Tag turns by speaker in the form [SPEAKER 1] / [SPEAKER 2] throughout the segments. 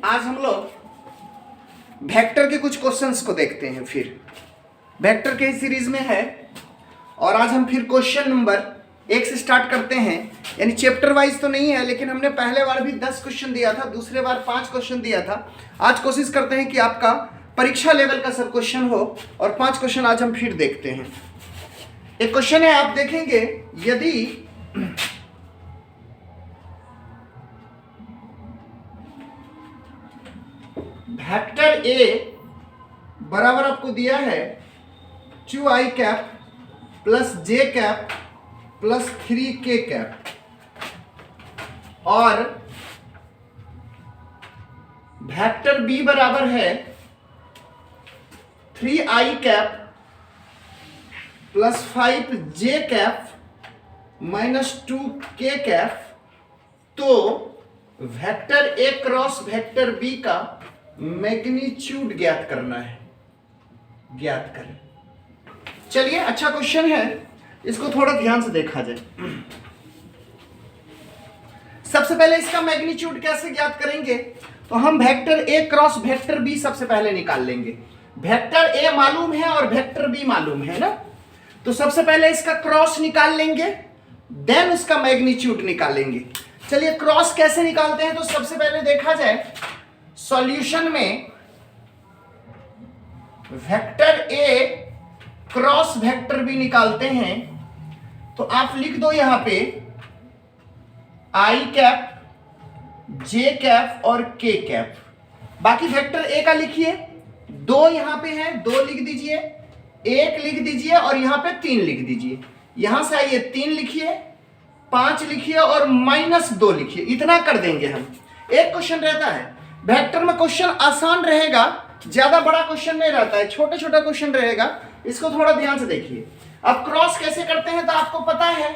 [SPEAKER 1] आज हम लोग वेक्टर के कुछ क्वेश्चंस को देखते हैं। फिर वेक्टर के सीरीज में है और आज हम फिर क्वेश्चन नंबर 1 से स्टार्ट करते हैं। यानी चैप्टर वाइज तो नहीं है, लेकिन हमने पहले बार भी 10 क्वेश्चन दिया था, दूसरे बार 5 क्वेश्चन दिया था। आज कोशिश करते हैं कि आपका परीक्षा लेवल का सब क्वेश्चन हो और 5 क्वेश्चन आज हम फिर देखते हैं। एक क्वेश्चन है, आप देखेंगे यदि वेक्टर ए बराबर आपको दिया है 2i cap plus j cap प्लस 3k कैप और वेक्टर बी बराबर है 3i cap plus 5j cap minus 2k cap, तो vector A cross vector B का मैग्नीट्यूड ज्ञात करना है। ज्ञात करें। चलिए, अच्छा क्वेश्चन है, इसको थोड़ा ध्यान से देखा जाए। सबसे पहले इसका मैग्नीट्यूड कैसे ज्ञात करेंगे, तो हम vector A cross vector B सबसे पहले निकाल लेंगे। वेक्टर ए मालूम है और वेक्टर बी मालूम है ना, तो सबसे पहले इसका क्रॉस निकाल लेंगे, देन उसका मैग्नीट्यूड निकालेंगे। चलिए, क्रॉस कैसे निकालते हैं, तो सबसे पहले देखा जाए सॉल्यूशन में vector A cross vector B निकालते हैं, तो आप लिख दो यहां पे आई कैप जे कैप और के कैप। बाकी वेक्टर ए का लिखिए, 2 यहां पे है, 2 लिख दीजिए, 1 लिख दीजिए और यहां पे 3 लिख दीजिए। यहां से आइए 3 लिखिए, 5 लिखिए और -2 लिखिए। इतना कर देंगे हम। एक क्वेश्चन रहता है वेक्टर में, क्वेश्चन आसान रहेगा, ज्यादा बड़ा क्वेश्चन नहीं रहता है, छोटा छोटा क्वेश्चन रहेगा। इसको थोड़ा ध्यान से देखिए। अब क्रॉस कैसे करते हैं तो आपको पता है।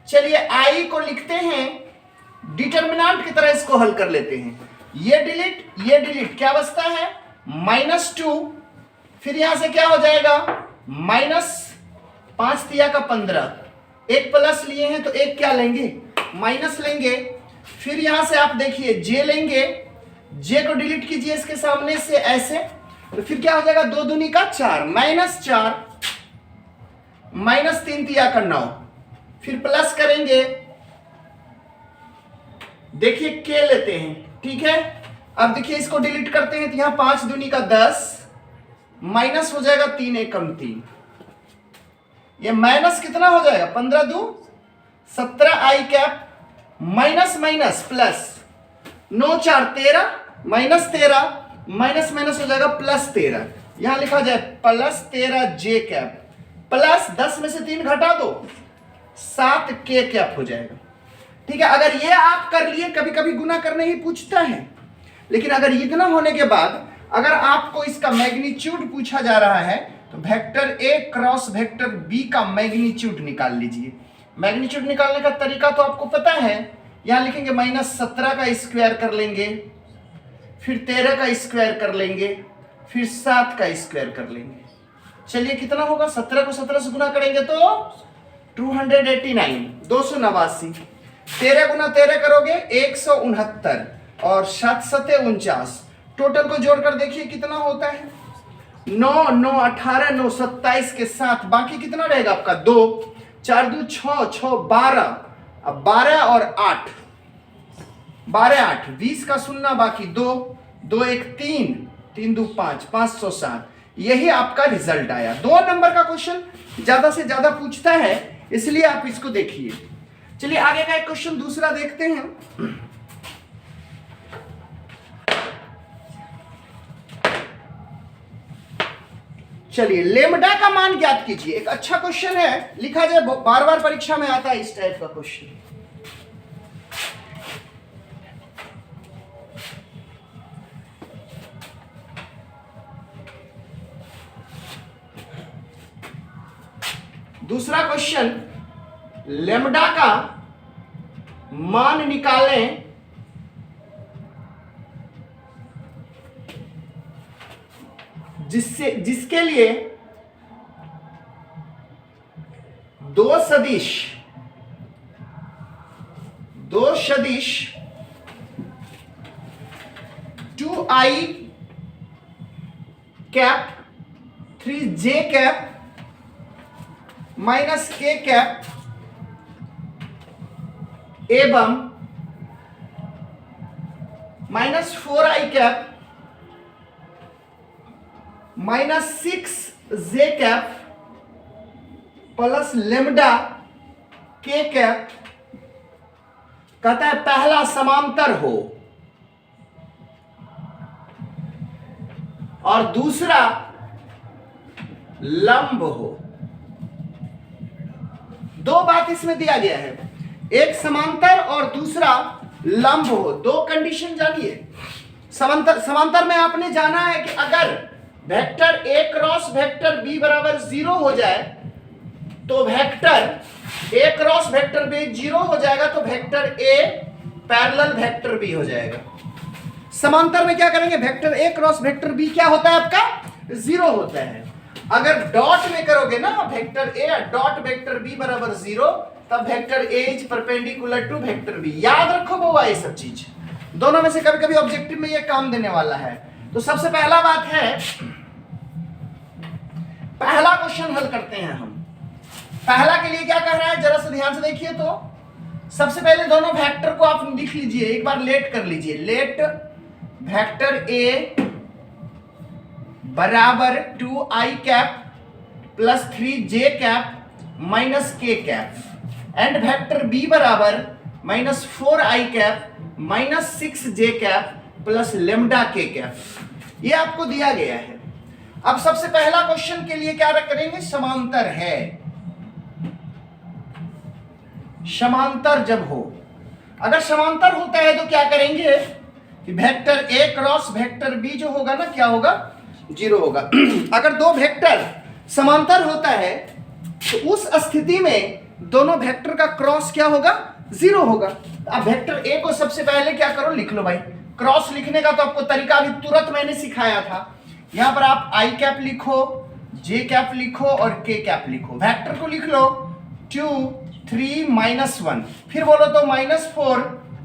[SPEAKER 1] चलिए, आई को लिखते हैं डिटरमिनेंट की तरह, इसको हल कर लेते हैं। ये डिलीट क्या बचता है -2, फिर यहां से क्या हो जाएगा -5 तिया का 15, एक प्लस लिए हैं तो एक क्या लेंगे माइनस लेंगे। फिर यहां से आप देखिए जे लेंगे, जे को डिलीट कीजिए इसके सामने से ऐसे, तो फिर क्या हो जाएगा 2 दूनी का 4, -4 -3 तिया का 9, फिर प्लस करेंगे। देखिए के लेते हैं, ठीक है। अब देखिए इसको डिलीट करते हैं तो यहां 5 दूनी का 10, माइनस हो जाएगा 3 एकम 3, ये माइनस कितना हो जाएगा 15 2 17 I cap minus minus plus 9 4 13 -13 minus minus हो जाएगा +13। यहां लिखा जाए +13 जे कैप प्लस 10 में से 3 घटा दो 7 के कैप हो जाएगा। ठीक है, अगर ये आप कर लिए, कभी कभी गुना करने ही पूछता है, लेकिन अगर इतना होने के बाद अगर आपको इसका मैग्नीट्यूड पूछा जा रहा है तो vector A cross vector B का मैग्नीट्यूड निकाल लीजिए। मैग्नीट्यूड निकालने का तरीका तो आपको पता है। यहां लिखेंगे -17 का स्क्वायर कर लेंगे, फिर 13 का स्क्वायर कर लेंगे, फिर 7 का स्क्वायर कर लेंगे। चलिए, कितना होगा, 17 को 17 से गुना करेंगे तो 289 289, 13 गुना 13 करोगे 169 और 7 7 49। टोटल को जोड़कर देखिए कितना होता है 9 9 18 9 27 के साथ बाकी कितना रहेगा आपका 2 4 2 6 6 12, अब 12 और 8 12 8 20 का सुनना बाकी 2 2 1 3 3 2 5 507। यही आपका रिजल्ट आया। 2 नंबर का क्वेश्चन ज्यादा से ज्यादा पूछता है, इसलिए आप इसको देखिए। चलिए, आगे का एक क्वेश्चन दूसरा देखते हैं। चलिए, लेमडा का मान ज्ञात कीजिए। एक अच्छा क्वेश्चन है, लिखा जाए, बार बार परीक्षा में आता है इस टाइप का क्वेश्चन। दूसरा क्वेश्चन, लेमडा का मान निकालें जिसके लिए 2 सदिश 2i cap 3j cap minus k cap एवं minus 4i cap minus 6j cap plus lambda k cap कहता है पहला समांतर हो और दूसरा लंब हो। दो बात इसमें दिया गया है, एक समांतर और दूसरा लंब हो। दो कंडीशन जानिए। समांतर में आपने जाना है कि अगर vector a cross vector b बराबर 0 हो जाए तो vector a cross vector b 0 हो जाएगा तो vector a parallel vector b हो जाएगा। समांतर में क्या करेंगे, vector a cross vector b क्या होता है आपका 0 होता है। अगर डॉट में करोगे ना vector a dot vector b बराबर 0 तब vector a is perpendicular to vector b। याद रखो बाबा ये सब चीज, दोनों में से कभी कभी ऑब्जेक्टिव में ये काम देने वाला है। तो सबसे पहला बात है, पहला क्वेश्चन हल करते हैं हम। पहला के लिए क्या कह रहा है जरा से ध्यान से देखिए। तो सबसे पहले दोनों वेक्टर को आप लिख लीजिए, एक बार लेट कर लीजिए। लेट वेक्टर a बराबर 2i cap plus 3j cap minus k cap and vector b बराबर minus 4i cap minus 6j cap plus lambda k cap. ये आपको दिया गया है। अब सबसे पहला क्वेश्चन के लिए क्या करेंगे, समांतर है। समांतर जब हो, अगर समांतर होता है तो क्या करेंगे कि vector a cross vector b जो होगा ना क्या होगा 0 होगा। अगर दो वेक्टर समांतर होता है तो उस स्थिति में दोनों वेक्टर का क्रॉस क्या होगा 0 होगा। अब वेक्टर a को सबसे पहले क्या करो लिख लो भाई। क्रॉस लिखने का तो आपको तरीका अभी तुरंत मैंने सिखाया था। यहां पर आप i कैप लिखो, j कैप लिखो और k कैप लिखो। वेक्टर को लिख लो 2 3 माइनस 1, फिर बोलो तो माइनस 4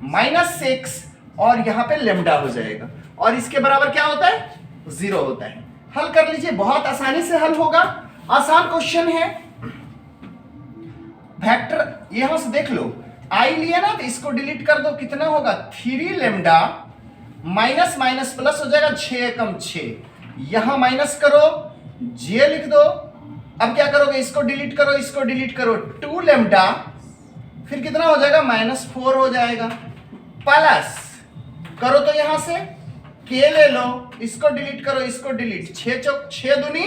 [SPEAKER 1] माइनस 6 और यहां पे लेमडा हो जाएगा और इसके बराबर क्या होता है 0 होता है। हल कर लीजिए, बहुत आसानी से हल होगा। आसान क्वेश्चन है। वेक्टर यहां से देख लो, i लिया ना तो इसको डिलीट कर दो, कितना होगा 3 लेमडा माइनस माइनस प्लस हो जाएगा 6 कम 6, यहां माइनस करो j लिख दो। अब क्या करोगे, इसको डिलीट करो, इसको डिलीट करो 2 लेमडा, फिर कितना हो जाएगा माइनस 4 हो जाएगा, प्लस करो तो यहां से k ले लो, इसको डिलीट करो, इसको डिलीट 6 चौक 6 दूनी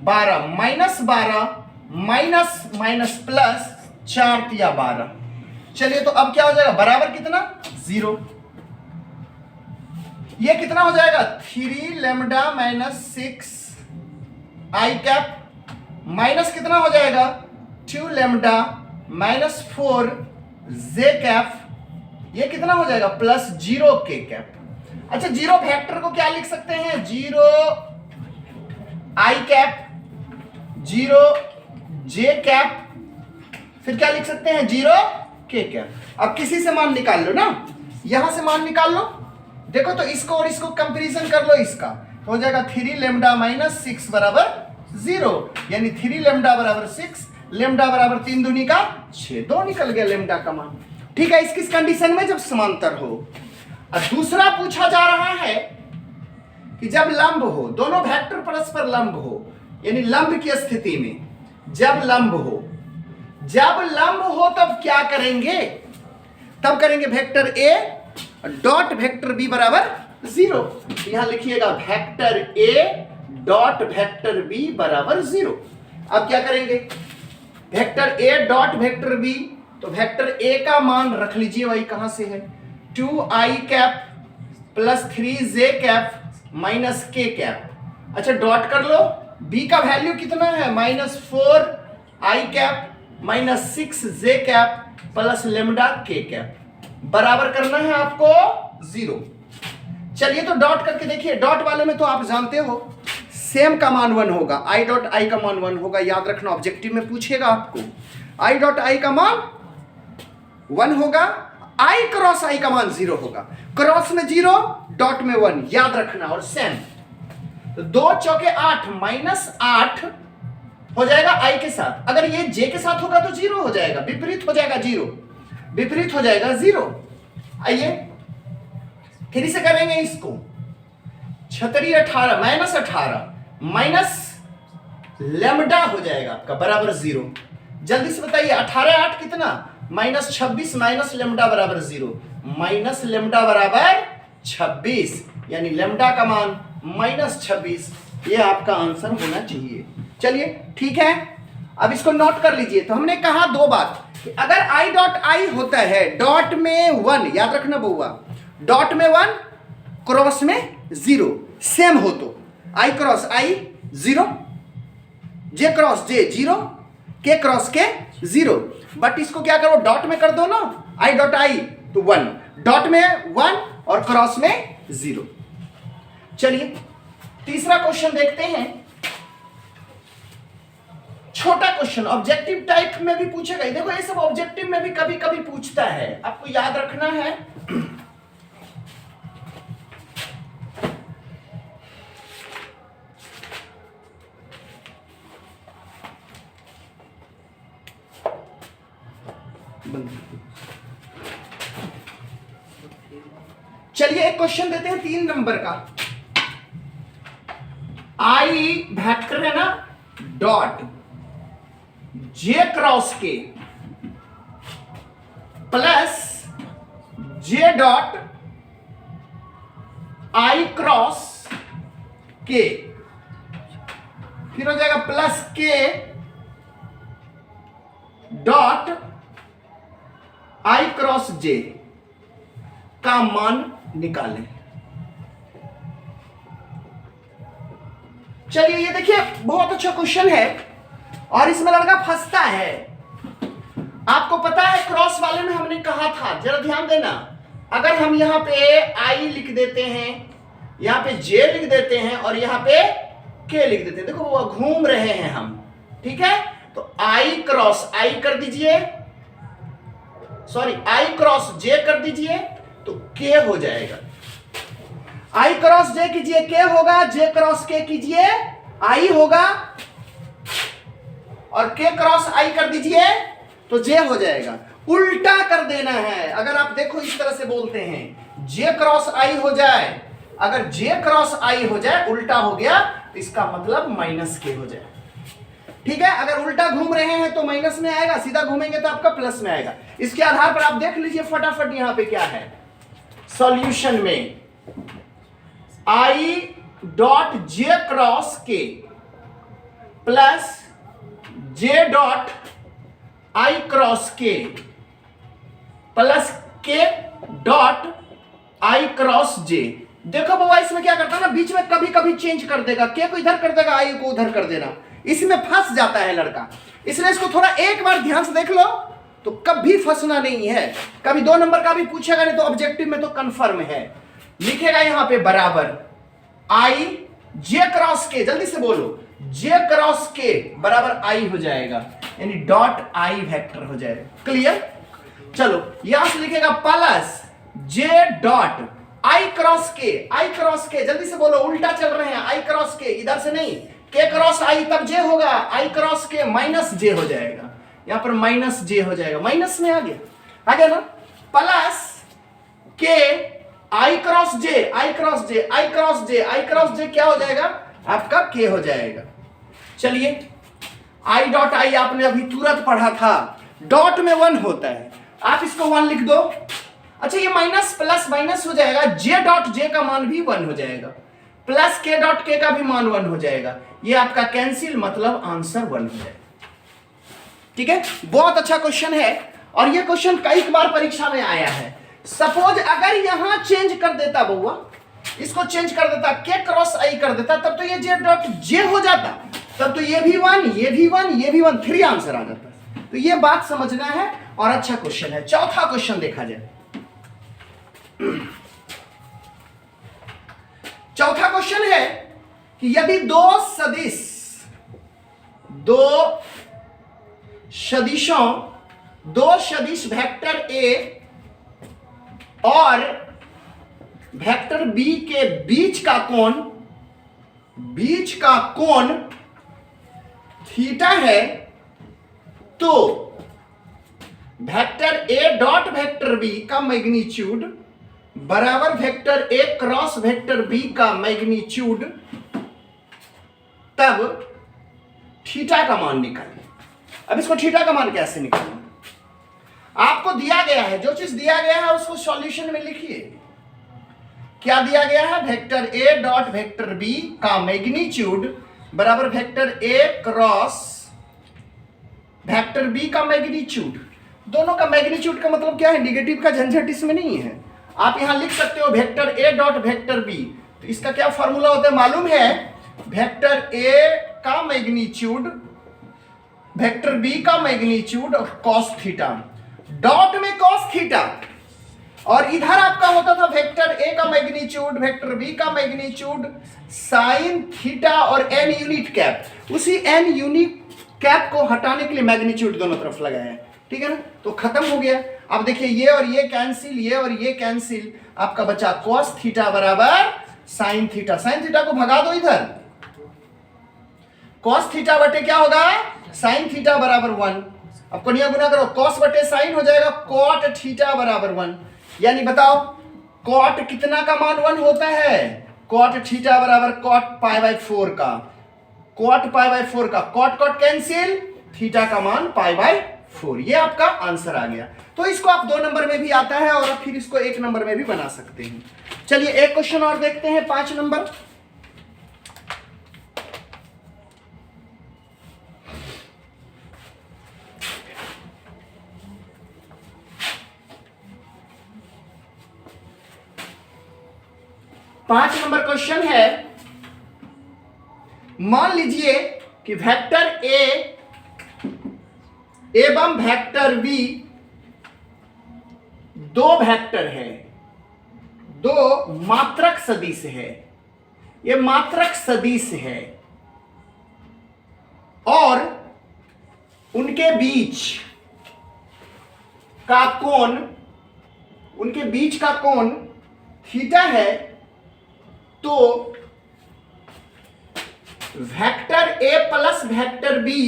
[SPEAKER 1] 12 माइनस 12 माइनस माइनस प्लस 4 तिया 12। चलिए तो अब क्या हो जाएगा बराबर कितना 0। ये कितना हो जाएगा 3 लेमडा माइनस 6 आई कैप माइनस कितना हो जाएगा 2 लेमडा माइनस 4 जे कैप, ये कितना हो जाएगा प्लस 0 के कैप। अच्छा 0 वेक्टर को क्या लिख सकते हैं 0 आई कैप 0 जे कैप, फिर क्या लिख सकते हैं 0 के कैप। अब किसी से मान निकाल लो ना, यहां से मान निकाल लो। देखो तो इसको और इसको कंपैरिजन कर लो, इसका तो हो जाएगा 3 लेमडा माइनस 6 बराबर 0, यानी 3 लेमडा बराबर 6, लेमडा बराबर 3 दूनी का 6, 2 निकल गया लेमडा का मान। ठीक है, किस कंडीशन में जब समांतर हो। अब दूसरा पूछा जा रहा है कि जब लंब हो, दोनों वेक्टर परस्पर लंब हो, यानी लंब की स्थिति में जब लंब हो, जब लंब हो तब क्या करेंगे, तब करेंगे vector a dot vector b बराबर 0। यहां लिखिएगा vector a dot vector b बराबर 0। अब क्या करेंगे vector a dot vector b, तो वेक्टर a का मान रख लीजिए वही कहां से है 2i cap plus 3j cap minus k cap. अच्छा डॉट कर लो, b का वैल्यू कितना है minus 4i cap minus 6j cap plus lambda k cap, बराबर करना है आपको 0। चलिए तो डॉट करके देखिए, डॉट वाले में तो आप जानते हो सेम का मान 1 होगा, i डॉट i का मान 1 होगा, याद रखना ऑब्जेक्टिव में पूछेगा आपको। i डॉट i का मान 1 होगा, आई क्रॉस आई का मान 0 होगा। क्रॉस में 0, डॉट में 1, याद रखना। और सेम तो 2 चौके 8 -8 हो जाएगा आई के साथ। अगर ये जे के साथ होगा तो 0 हो जाएगा, विपरीत हो जाएगा 0, विपरीत हो जाएगा 0। आइए फिर से करेंगे इसको। 36 18 -18 माइनस लैम्डा हो जाएगा आपका बराबर 0। जल्दी से बताइए 18 8 कितना, -26 माइनस लैम्डा बराबर 0, माइनस लैम्डा बराबर 26, यानी लैम्डा का मान -26। ये आपका आंसर होना चाहिए। चलिए ठीक है, अब इसको नोट कर लीजिए। तो हमने कहा 2 बात कि अगर आई डॉट आई होता है डॉट में 1, याद रखना बउआ, डॉट में 1 क्रॉस में 0 सेम हो तो आई क्रॉस आई 0, जे क्रॉस जे 0, के क्रॉस के 0। बट इसको क्या करो, डॉट में कर दो ना, आई डॉट आई तो 1, डॉट में 1 और क्रॉस में 0। चलिए तीसरा क्वेश्चन देखते हैं। छोटा क्वेश्चन ऑब्जेक्टिव टाइप में भी पूछेगा। देखो ये सब ऑब्जेक्टिव में भी कभी कभी पूछता है, आपको याद रखना है। चलिए एक क्वेश्चन देते हैं 3 नंबर का। आई वेक्टर है ना, डॉट जे क्रॉस के plus J dot I cross के, फिर हो जाएगा प्लस के डॉट आई क्रॉस जे का मान निकालें। चलिए ये देखिए बहुत अच्छा क्वेश्चन है और इसमें लड़का फंसता है। आपको पता है क्रॉस वाले में हमने कहा था, जरा ध्यान देना, अगर हम यहां पे आई लिख देते हैं, यहां पे जे लिख देते हैं और यहां पे के लिख देते हैं, देखो वो घूम रहे हैं हम, ठीक है। तो आई क्रॉस आई कर दीजिए, सॉरी आई क्रॉस जे कर दीजिए तो के हो जाएगा। आई क्रॉस जे कीजिए के होगा, जे क्रॉस के कीजिए आई होगा, और के क्रॉस आई कर दीजिए तो जे हो जाएगा। उल्टा कर देना है। अगर आप देखो इस तरह से बोलते हैं जे क्रॉस आई हो जाए, अगर जे क्रॉस आई हो जाए उल्टा हो गया तो इसका मतलब माइनस के हो जाए, ठीक है। अगर उल्टा घूम रहे हैं तो माइनस में आएगा, सीधा घूमेंगे तो आपका प्लस में आएगा। इसके आधार पर आप देख लीजिए फटाफट यहां पे क्या है सॉल्यूशन में। आई डॉट जे क्रॉस के plus J dot I cross के प्लस के डॉट आई क्रॉस जे। देखो बाबा इसमें क्या करता है ना, बीच में कभी कभी चेंज कर देगा, के को इधर कर देगा, आई को उधर कर देना, इसमें फंस जाता है लड़का। इसलिए इसको थोड़ा एक बार ध्यान से देख लो तो कभी फंसना नहीं है। कभी 2 नंबर का भी पूछेगा नहीं तो ऑब्जेक्टिव में तो कंफर्म है। लिखेगा यहां पे बराबर आई जे क्रॉस के, जल्दी से बोलो, जे क्रॉस के बराबर आई हो जाएगा, यानी डॉट आई वेक्टर हो जाएगा। क्लियर। चलो यहां से लिखेगा plus J dot I cross के, आई क्रॉस के, जल्दी से बोलो, उल्टा चल रहे हैं, आई क्रॉस के इधर से नहीं, के क्रॉस आई तब जे होगा, आई क्रॉस के माइनस जे हो जाएगा, यहां पर माइनस जे हो जाएगा, माइनस में आ गया ना, प्लस के आई क्रॉस जे, आई क्रॉस जे, आई क्रॉस जे, आई क्रॉस जे क्या हो जाएगा आपका के हो जाएगा। चलिए आई डॉट आई आपने अभी तुरंत पढ़ा था, डॉट में 1 होता है, आप इसको 1 लिख दो। अच्छा ये माइनस प्लस माइनस हो जाएगा, जे डॉट जे का मान भी 1 हो जाएगा, प्लस के डॉट के का भी मान 1 हो जाएगा, ये आपका कैंसिल, मतलब आंसर 1 हो जाएगा। ठीक है, बहुत अच्छा क्वेश्चन है और ये क्वेश्चन कई बार परीक्षा में आया है। सपोज अगर यहां चेंज कर देता बउआ, इसको चेंज कर देता, के क्रॉस आई कर देता, तब तो ये जे डॉट जे हो जाता, तब तो ये भी 1, ये भी 1, ये भी 1, 3 आंसर आ जाता। तो ये बात समझना है और अच्छा क्वेश्चन है। चौथा क्वेश्चन देखा जाए। चौथा क्वेश्चन है कि यदि दो सदिश वेक्टर ए और वेक्टर बी के बीच का कोण थीटा है, तो vector A dot vector B का मैग्नीट्यूड बराबर vector A cross vector B का मैग्नीट्यूड, तब थीटा का मान निकालिए। अब इसको थीटा का मान कैसे निकालें? आपको दिया गया है, जो चीज दिया गया है उसको सॉल्यूशन में लिखिए। क्या दिया गया है? Vector A dot vector B का मैग्नीट्यूड बराबर vector A cross vector B का मैग्नीट्यूड। दोनों का मैग्नीट्यूड का मतलब क्या है? निगेटिव का झंझट इसमें नहीं है। आप यहां लिख सकते हो vector A dot vector B, तो इसका क्या फॉर्मूला होता है मालूम है? वेक्टर ए का मैग्नीट्यूड वेक्टर बी का मैग्नीट्यूड और कॉस थीटा, डॉट में कॉस थीटा, और इधर आपका होता था वेक्टर ए का मैग्नीट्यूड वेक्टर बी का मैग्नीट्यूड साइन थीटा और एन यूनिट कैप। उसी एन यूनिट कैप को हटाने के लिए मैग्नीट्यूड दोनों तरफ लगाया है, ठीक है ना? तो खत्म हो गया। अब देखिए ये और ये कैंसिल, ये और ये कैंसिल, आपका बचा कॉस थीटा बराबर साइन थीटा। साइन थीटा को भगा दो इधर, कॉस थीटा बटे क्या होगा? साइन थीटा बराबर 1। अब कोणीय गुना करो, कॉस बटे साइन हो जाएगा कॉट थीटा बराबर 1। यानी बताओ कॉट कितना का मान 1 होता है? कॉट थीटा बराबर कॉट पाई बाय 4 का, कॉट पाई बाय 4 का, कॉट कॉट कैंसिल, थीटा का मान पाई बाय 4। ये आपका आंसर आ गया। तो इसको आप 2 नंबर में भी आता है और फिर इसको 1 नंबर में भी बना सकते हैं। चलिए एक क्वेश्चन और देखते हैं, 5 नंबर। पांच नंबर क्वेश्चन है, मान लीजिए कि वेक्टर ए एवं वेक्टर बी दो वेक्टर है, दो मात्रक सदिश है। ये मात्रक सदिश है और उनके बीच का कोण थीटा है, तो vector A plus vector B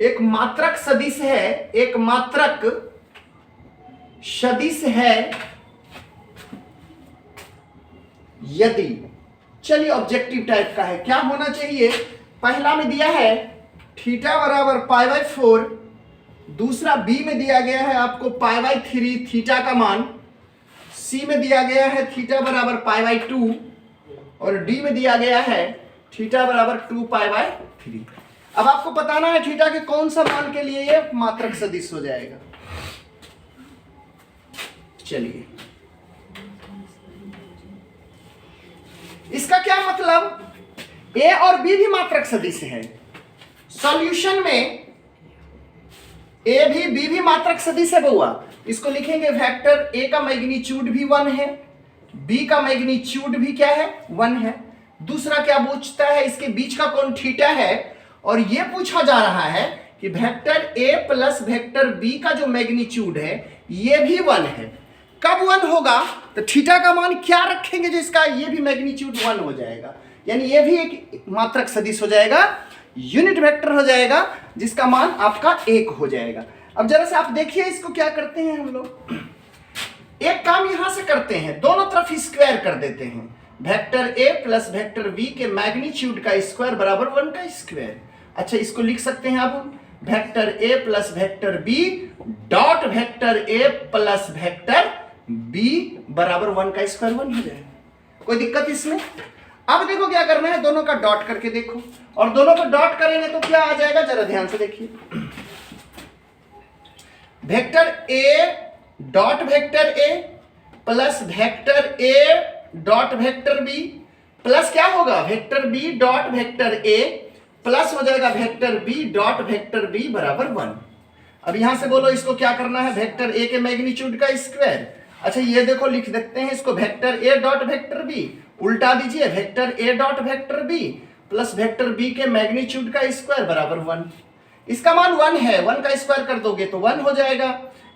[SPEAKER 1] एक मात्रक सदिश है, एक मात्रक सदिश है यदि, चलिए ऑब्जेक्टिव टाइप का है, क्या होना चाहिए? पहला में दिया है थीटा बराबर पाई बाय 4, दूसरा बी में दिया गया है आपको पाई बाय 3 थीटा का मान, सी में दिया गया है थीटा बराबर पाई बाय 2 और डी में दिया गया है थीटा बराबर 2 पाई बाय 3। अब आपको बताना है थीटा के कौन सा मान के लिए ये मात्रक सदिश हो जाएगा। चलिए इसका क्या मतलब? ए और बी भी मात्रक सदिश है। सॉल्यूशन में ए भी बी भी मात्रक सदिश है बउआ। इसको लिखेंगे वेक्टर ए का मैग्नीट्यूड भी 1 है, बी का मैग्नीट्यूड भी क्या है? 1 है। दूसरा क्या पूछता है? इसके बीच का कोण थीटा है और यह पूछा जा रहा है कि vector A plus vector B का जो मैग्नीट्यूड है यह भी 1 है। कब 1 होगा? तो थीटा का मान क्या रखेंगे जिसका ये भी मैग्नीट्यूड 1 हो जाएगा, यानी ये भी एक मात्रक सदिश हो जाएगा, यूनिट वेक्टर हो जाएगा, जिसका मान आपका 1 हो जाएगा। अब जरा से आप देखिए इसको क्या करते हैं हम लोग, एक काम यहां से करते हैं, दोनों तरफ स्क्वायर कर देते हैं। Vector A plus vector B के मैग्नीट्यूड का स्क्वायर बराबर 1 का स्क्वायर। अच्छा इसको लिख सकते हैं आप vector A plus vector B dot vector A plus vector B बराबर 1 का स्क्वायर 1 हो जाएगा। कोई दिक्कत इसमें? अब देखो क्या करना है, दोनों का डॉट करके देखो, और दोनों को डॉट करेंगे तो क्या आ जाएगा, जरा ध्यान से देखिए। Vector A dot vector A plus vector A dot vector B plus क्या होगा, vector B dot vector A plus हो जाएगा vector B dot vector B बराबर 1। अब यहां से बोलो इसको क्या करना है, वेक्टर ए के मैग्नीट्यूड का स्क्वायर। अच्छा ये देखो लिख देते हैं इसको, vector A dot vector B उल्टा दीजिए, vector A dot vector B plus vector B के मैग्नीट्यूड का स्क्वायर बराबर 1। इसका मान 1 है, 1 का स्क्वायर कर दोगे तो 1 हो जाएगा।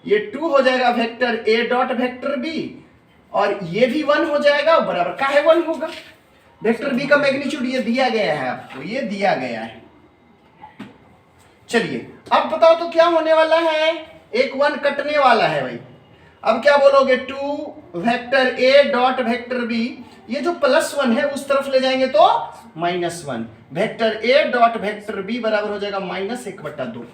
[SPEAKER 1] ये 2 हो जाएगा vector A dot vector B, और ये भी 1 हो जाएगा, बराबर का है 1 होगा। वेक्टर बी का मैग्नीट्यूड ये दिया गया है आपको, ये दिया गया है। चलिए अब बताओ तो क्या होने वाला है, एक 1 कटने वाला है भाई। अब क्या बोलोगे, 2 vector A dot vector B, ये जो +1 है उस तरफ ले जाएंगे तो -1, vector A dot vector B बराबर हो जाएगा -1/2।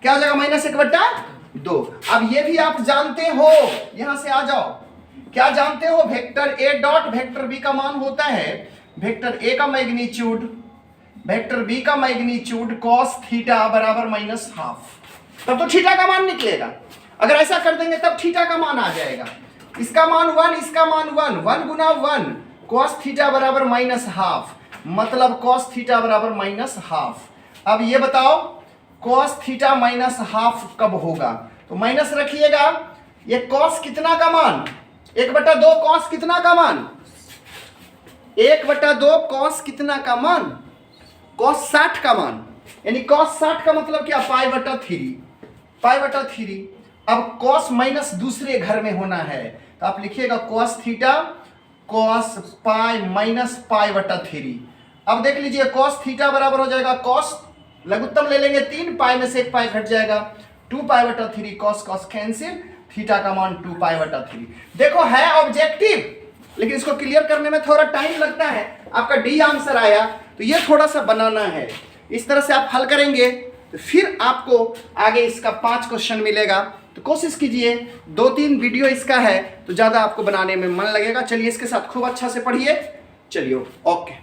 [SPEAKER 1] क्या हो जाएगा, -1/2। अब ये भी आप जानते हो, यहां से आ जाओ, क्या जानते हो, vector A dot vector B का मान होता है वेक्टर ए का मैग्नीट्यूड वेक्टर बी का मैग्नीट्यूड cos थीटा बराबर -12। तब तो थीटा का मान निकलेगा। अगर ऐसा कर देंगे तब थीटा का मान आ जाएगा। इसका मान 1, इसका मान 1 गुना 1, cos थीटा बराबर -12, मतलब cos थीटा बराबर -12। अब ये बताओ cos थीटा -12 कब होगा, तो माइनस रखिएगा। ये cos कितना का मान, 1/2 cos कितना का मान, 1/2 cos कितना का मान, cos 60 का मान, यानी cos 60 का मतलब क्या, पाई/3। अब cos माइनस दूसरे घर में होना है, तो आप लिखिएगा cos theta cos pi minus पाई/3। अब देख लीजिए cos थीटा बराबर हो जाएगा cos, लघुत्तम ले लेंगे 3, पाई में से 1 पाई घट जाएगा, 2 पाई/3, cos cos कैंसिल, थीटा का मान 2 पाई/3। देखो है ऑब्जेक्टिव, लेकिन इसको क्लियर करने में थोड़ा टाइम लगता है। आपका डी आंसर आया, तो ये थोड़ा सा बनाना है, इस तरह से आप हल करेंगे तो फिर आपको आगे इसका 5 क्वेश्चन मिलेगा। तो कोशिश कीजिए, 2-3 वीडियो इसका है तो ज़्यादा आपको बनाने में मन लगेगा। चलिए इसके साथ खूब अच्छा से पढ़िए। चलिए ओके।